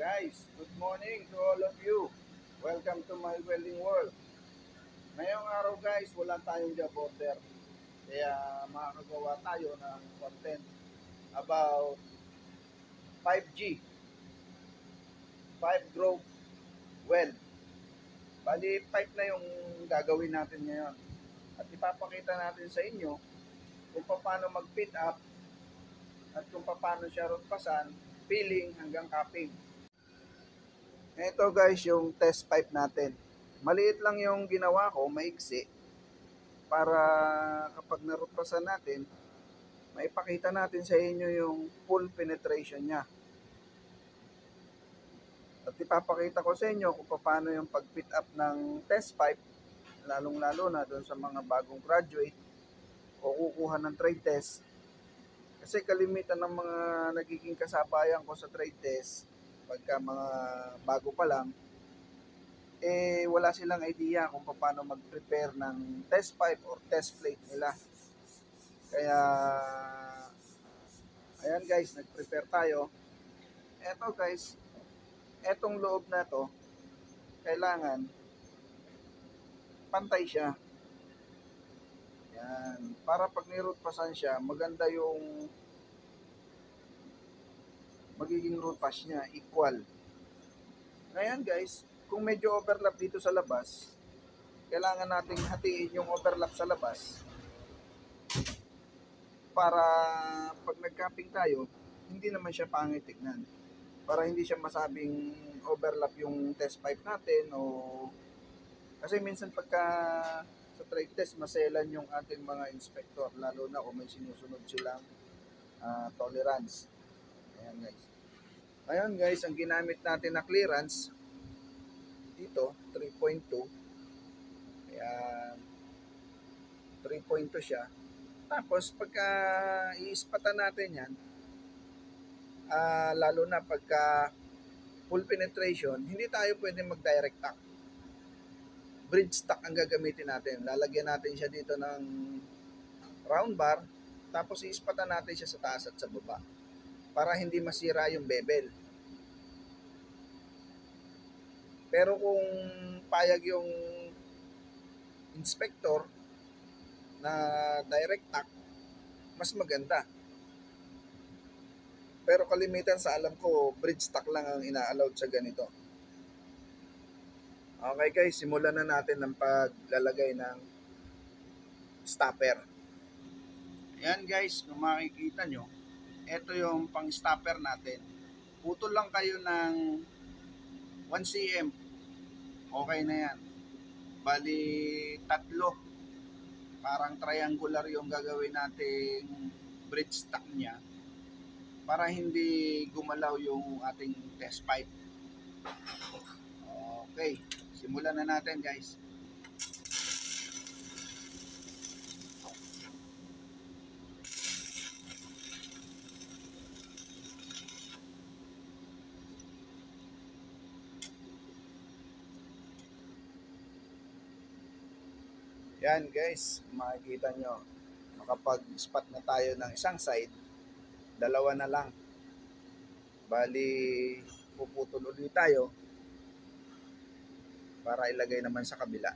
Guys, good morning to all of you. Welcome to my welding world. Ngayong araw guys, wala tayong job order. Kaya makakagawa tayo ng content about 5G, 5 group weld. Bali, pipe na yung gagawin natin ngayon. At ipapakita natin sa inyo kung paano mag-fit up at kung paano siya rotpasan, peeling hanggang capping. Ito guys yung test pipe natin. Maliit lang yung ginawa ko, maiksi, para kapag narutpasan natin, maipakita natin sa inyo yung full penetration niya. At ipapakita ko sa inyo kung paano yung pag-fit up ng test pipe, lalong-lalo na doon sa mga bagong graduate o kukuha ng trade test. Kasi kalimitan ng mga nagiging kasabayan ko sa trade test, pagka mga bago pa lang, wala silang idea kung paano mag-prepare ng test pipe or test plate nila. Kaya, ayan guys, nag-prepare tayo. Eto guys, etong loob na to, kailangan pantay siya. Yan. Para pag nirutpasan siya, maganda yung magiging root pass niya, equal. Ngayon guys, kung medyo overlap dito sa labas, kailangan nating hatiin yung overlap sa labas para pag nag-capping tayo, hindi naman siya pangit tignan. Para hindi siya masabing overlap yung test pipe natin o kasi minsan pagka sa trade test maselan yung ating mga inspector, lalo na kung may sinusunod silang tolerance. Ayan guys. Ngayon guys, ang ginamit natin na clearance dito 3.2. Ayan, 3.2 siya. Tapos pagka iispatan natin yan, lalo na pagka full penetration, hindi tayo pwede mag-direct tack. Bridge tack ang gagamitin natin. Lalagyan natin siya dito ng round bar, tapos iispatan natin siya sa taas at sa baba para hindi masira yung bevel. Pero kung payag yung inspector na direct tack, mas maganda. Pero kalimitan sa alam ko, bridge tack lang ang ina-allowed sa ganito. Okay guys, simulan na natin ng paglalagay ng stopper. Ayan guys, kung makikita nyo, ito yung pang stopper natin. Putol lang kayo ng 1 cm. Okay na yan. Bali, tatlo. Parang triangular yung gagawin nating bridge tack niya para hindi gumalaw yung ating test pipe. Okay, simulan na natin guys. Yan guys, makikita nyo, makapag-spot na tayo ng isang side, dalawa na lang. Bali, puputol ulit tayo para ilagay naman sa kabila.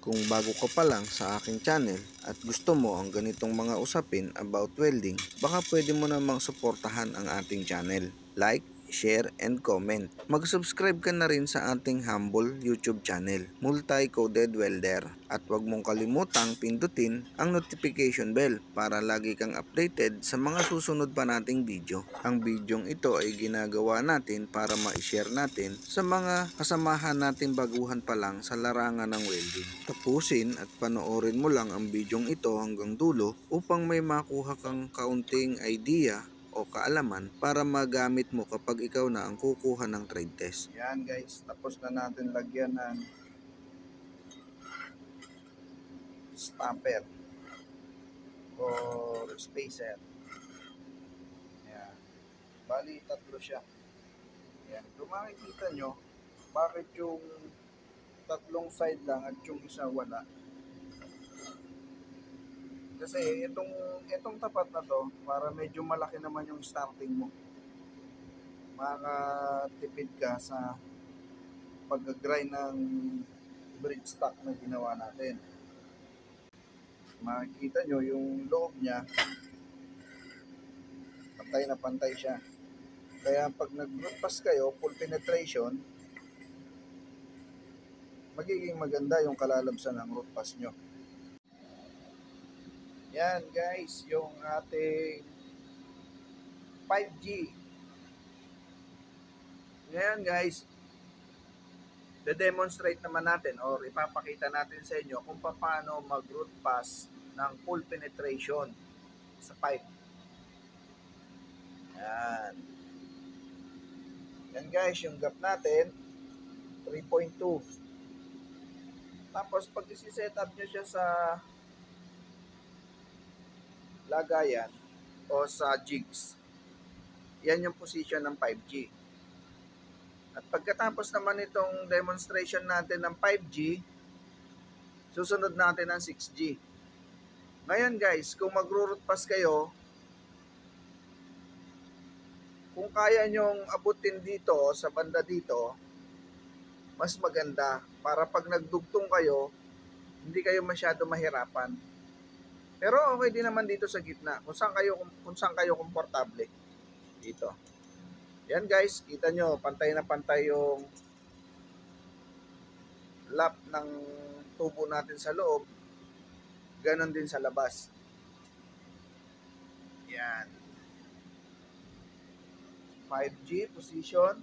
Kung bago ka pa lang sa aking channel at gusto mo ang ganitong mga usapin about welding, baka pwede mo namang suportahan ang ating channel. Like, share, and comment. Mag-subscribe ka na rin sa ating humble YouTube channel, Multi-Coded Welder. At huwag mong kalimutang pindutin ang notification bell para lagi kang updated sa mga susunod pa nating video. Ang bidyong ito ay ginagawa natin para ma-share natin sa mga kasamahan nating baguhan pa lang sa larangan ng welding. Tapusin at panoorin mo lang ang bidyong ito hanggang dulo upang may makuha kang kaunting idea o kaalaman para magamit mo kapag ikaw na ang kukuha ng trade test. Yan guys, tapos na natin lagyan ng stopper or spacer. Yan. Bali, tatlo siya. Yan. Kung makikita nyo, bakit yung tatlong side lang at yung isa wala? Kasi itong tapat na to, para medyo malaki naman yung starting mo. makakatipid ka sa pag-grind ng breadstock na ginawa natin. Makikita nyo yung loob niya, pantay na pantay siya. Kaya pag nag-root pass kayo, full penetration, magiging maganda yung kalalabsan ng root pass nyo. Yan guys, yung ating 5G. Ngayon guys, de-demonstrate naman natin or ipapakita natin sa inyo kung paano mag-root pass ng full penetration sa pipe. Yan. Yan guys, yung gap natin 3.2. Tapos pag isi-set up nyo siya sa lagayan o sa jigs, yan yung position ng 5G. At pagkatapos naman itong demonstration natin ng 5G, susunod natin ang 6G. Ngayon guys, kung mag-root pass kayo, kung kaya nyong abutin dito sa banda dito, mas maganda para pag nagdugtong kayo, hindi kayo masyado mahirapan. Pero okay din naman dito sa gitna, kung saan kayo komportable dito. Yan guys, kita nyo, pantay na pantay yung lap ng tubo natin sa loob. Ganon din sa labas. Yan. 5G position,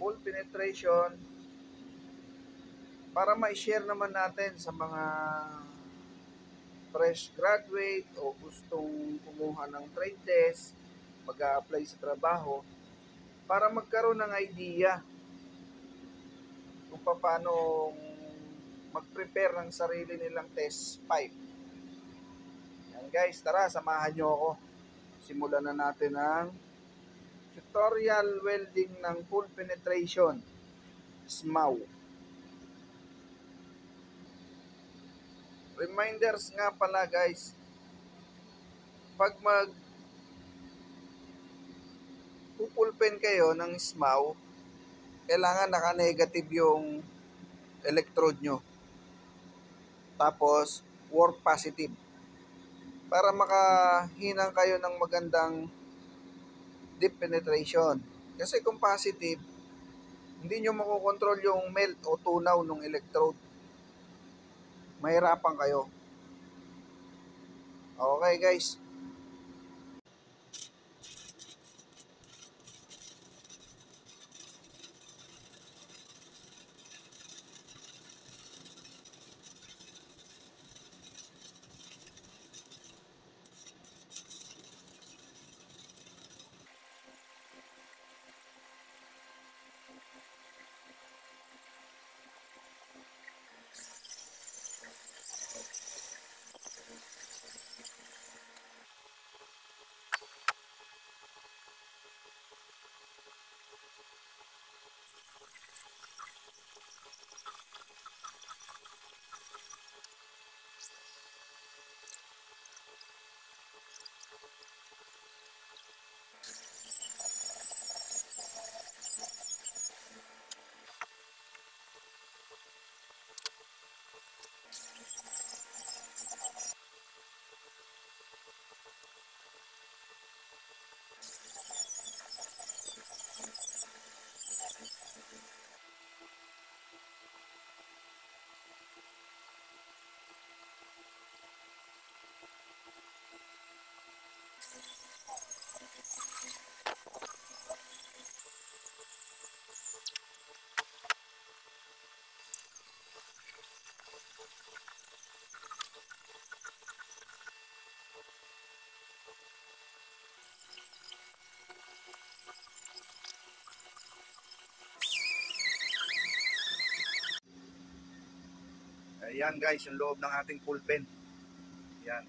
full penetration, para ma-share naman natin sa mga fresh graduate o gustong kumuha ng trade test, mag-a-apply sa trabaho, para magkaroon ng idea kung paano mag-prepare ng sarili nilang test pipe. Yan guys, tara, samahan nyo ako. Simulan na natin ang tutorial welding ng full penetration SMAW. Reminders nga pala guys, pag pupulpen kayo ng SMAW, kailangan naka-negative yung electrode nyo. Tapos, work positive. Para makahinang kayo ng magandang deep penetration. Kasi kung positive, hindi nyo makokontrol yung melt o tunaw ng electrode. Mahirapan kayo. Okay guys. Ayan guys, yung loob ng ating pulpen. Ayan.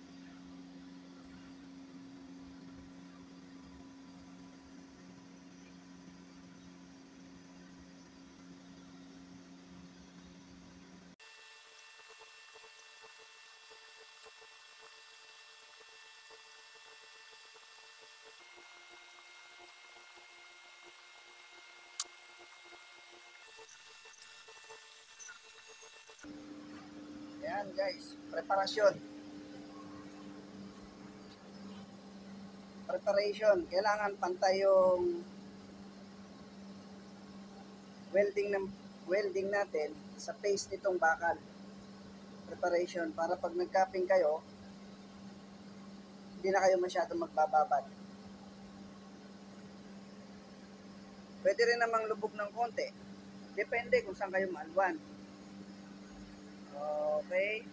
Yan guys, preparation. Kailangan pantay yung welding natin sa face nitong bakal. Preparation para pag nag-capping kayo, hindi na kayo masyadong magbababad. Pwede rin namang lubog ng konti. Depende kung saan kayo maalwan. Okay.